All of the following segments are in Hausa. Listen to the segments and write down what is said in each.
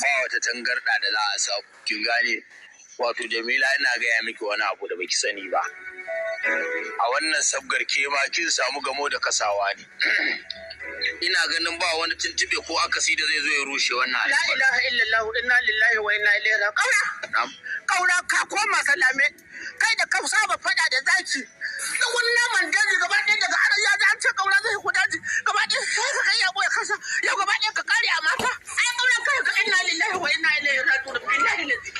ba wata tangarda da za a samu kin gane. Wato Jamila ina gaya miki wani abu da baki sani ba. A wannan sabgar ke ma kin samu gamo da kasawa ne. Ina ganin ba wani tuntube ko akasi da zai zo ya rushe wannan al'amari. La ilaha illallah inna lillahi wa inna ilaihi raji'un. Kaura ka koma salame. Kai da ka saba fada da zaki. Da wani naman daji gaba ɗaya daga aran ya an ce kaura zai ku daji. Gaba ɗaya sai ka kai yabo ya kasa. Yau gaba ɗaya ka kare a mata. Ai kaura kai ka inna lillahi wa inna ilaihi raji'un. Billahi lazi.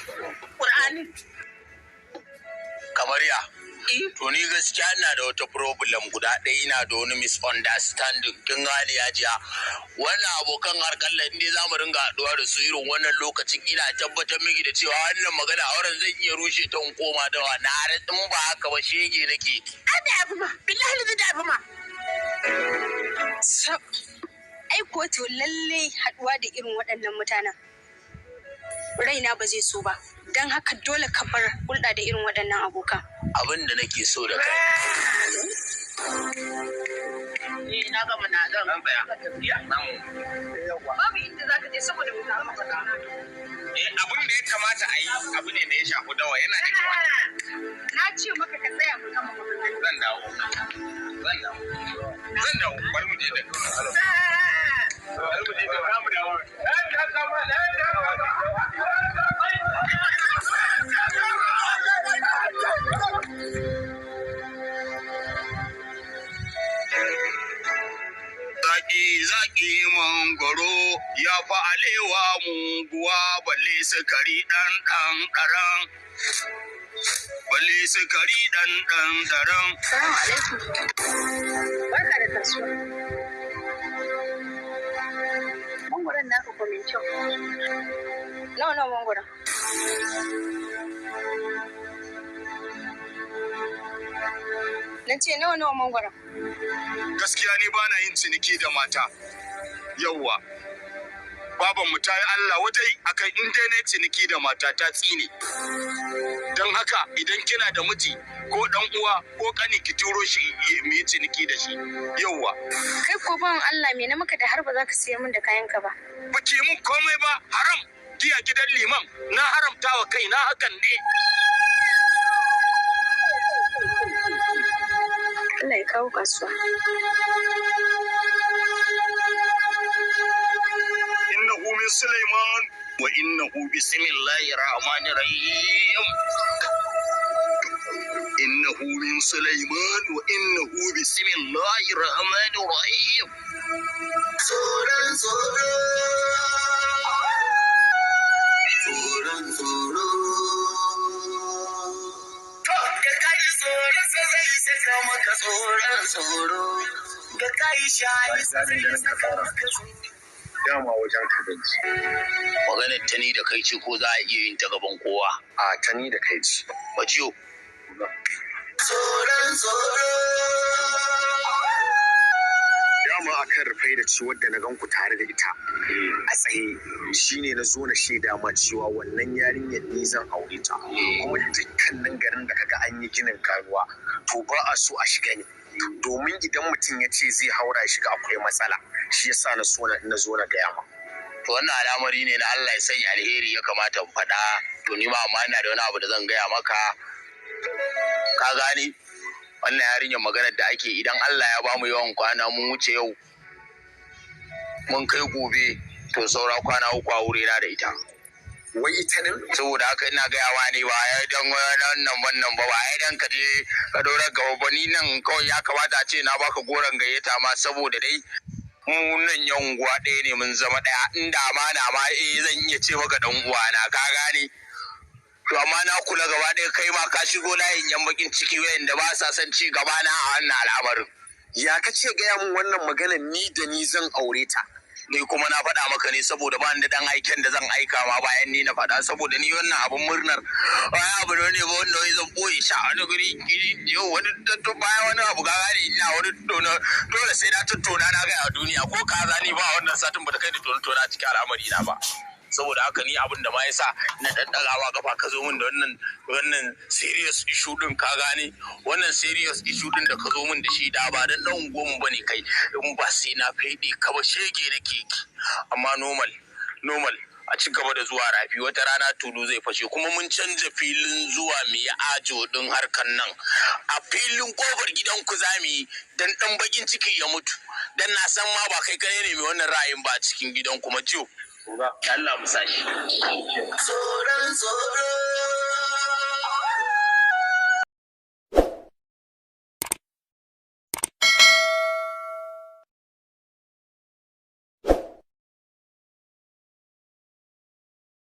Qur'ani. Kamar ya. To ni gaskiya ina da wata problem guda ɗaya, ina da wani misunderstanding kin gane ya jiya. Wannan abokan harkalla inda za mu ringa haɗuwa da su irin wannan lokacin ina tabbatar miki da cewa wannan magana auren zan iya rushe ta in koma da wa na in ba haka ba shege nake. Ai da abu ma billahi da abu ma. Ai ko to lalle haɗuwa da irin waɗannan mutanen raina ba zai so ba. Don haka dole ka bar hulɗa da irin waɗannan abokan. Abin da nake so da kai. Na gama na zan tafiya. Babu inda za ka je saboda mu samu faɗa. Abin da ya kamata a yi abu ne da ya shafi dawa yana da kyau. Na ce maka ka tsaya mu gama magana. Zan dawo. Bari mu je da. Zaki mangoro ya fi alewa muguwa balle sukari ɗan ɗaran. Balle sukari ɗan ɗaran. Salamu alaikum. Barka da kasuwa. Mangoron naka ko min kyau. Nawa mangoron? Na ce nawa mangoron? Gaskiya ni ba na yin ciniki da mata. Yawwa. Babanmu ta yi Allah wajen akan in dai na ciniki da mata ta tsine. Don haka idan kina da miji ko dan uwa ko kani ki turo shi mu yi ciniki da shi. Yawwa. Kai ko ban Allah me na maka da har ba za ka siya min da kayanka ba. Ba ki mun komai ba, haram. Giya gidan liman na haramta wa kaina hakan ne. Allah ya kawo kasuwa. Innahu min Sulaiman wa innahu bismillahir rahmanir rahim. Innahu min Sulaiman wa innahu bismillahir rahmanir rahim. Tsoron tsoro. Tsoron tsoro. Saka maka tsoron tsoro ga kai shayi sai saka maka dama wajen kadanci. Maganar ta ni da kai ce ko za a iya yin ta gaban kowa? A ta ni da kai ce. Bajiyo. Tsoron tsoro. Dama akan rufai da ci wadda na gan ku tare da ita a tsaye shine na zo na shaida ma cewa wannan yarinyar ni zan aure ta kuma dukkanin garin da kaga an yi ginin karuwa to ba a so a shiga ne domin idan mutum ya ce zai haura shiga akwai matsala shi yasa na zo na gaya ma. To wannan al'amari ne na Allah ya sanya alheri ya kamata mu faɗa to ni ma amma ina da wani abu da zan gaya maka ka gane wannan yarinyar maganar da ake idan Allah ya bamu yawan kwana mun wuce yau mun kai gobe to saura kwana uku a wuri na da ita. Wai ita ne? Saboda haka ina gayawa ne ba ya dan wannan ba ya dan ka je ka dora gaba ba ni nan kawai ya kamata a ce na baka goron gayyata ma saboda dai mu nan yan unguwa ɗaya ne mun zama ɗaya inda ma zan iya ce maka dan uwa na ka gane. To amma na kula gaba ɗaya kai ma ka shigo layin yan bakin ciki wayanda ba sa son ci gaba na a wannan al'amarin. Ya ka ce gaya min wannan magana ni da ni zan aure ta. Ni kuma na faɗa maka ne saboda ba ni da dan aiken da zan aika ma bayan ni na faɗa saboda ni wannan abun murnar wani abu ne ba wanda wai zan boye shi a wani guri yau wani tatto baya wani abu ga gari ina wani dole sai na tattona na gaya a duniya ko kaza ni ba wannan satin ba ta kai da tona cikin al'amari na ba. Saboda haka ni abin da ma yasa na daddagawa kafa ka zo min da wannan serious issue din ka gane wannan serious issue din da ka zo min da shi da ba dan dan goma bane kai in ba sai na faide ka ba shege nake ki amma normal a ci gaba da zuwa rafi, wata rana tulu zai fashe. Kuma mun canja filin zuwa mu yi ajo din harkan nan a filin kofar gidanku za mu yi dan dan bakin ciki ya mutu, dan na san ma ba kai kane ne mai wannan ra'ayin ba cikin gidan kuma ciwo. Allah mu sashi. Tsoron tsoro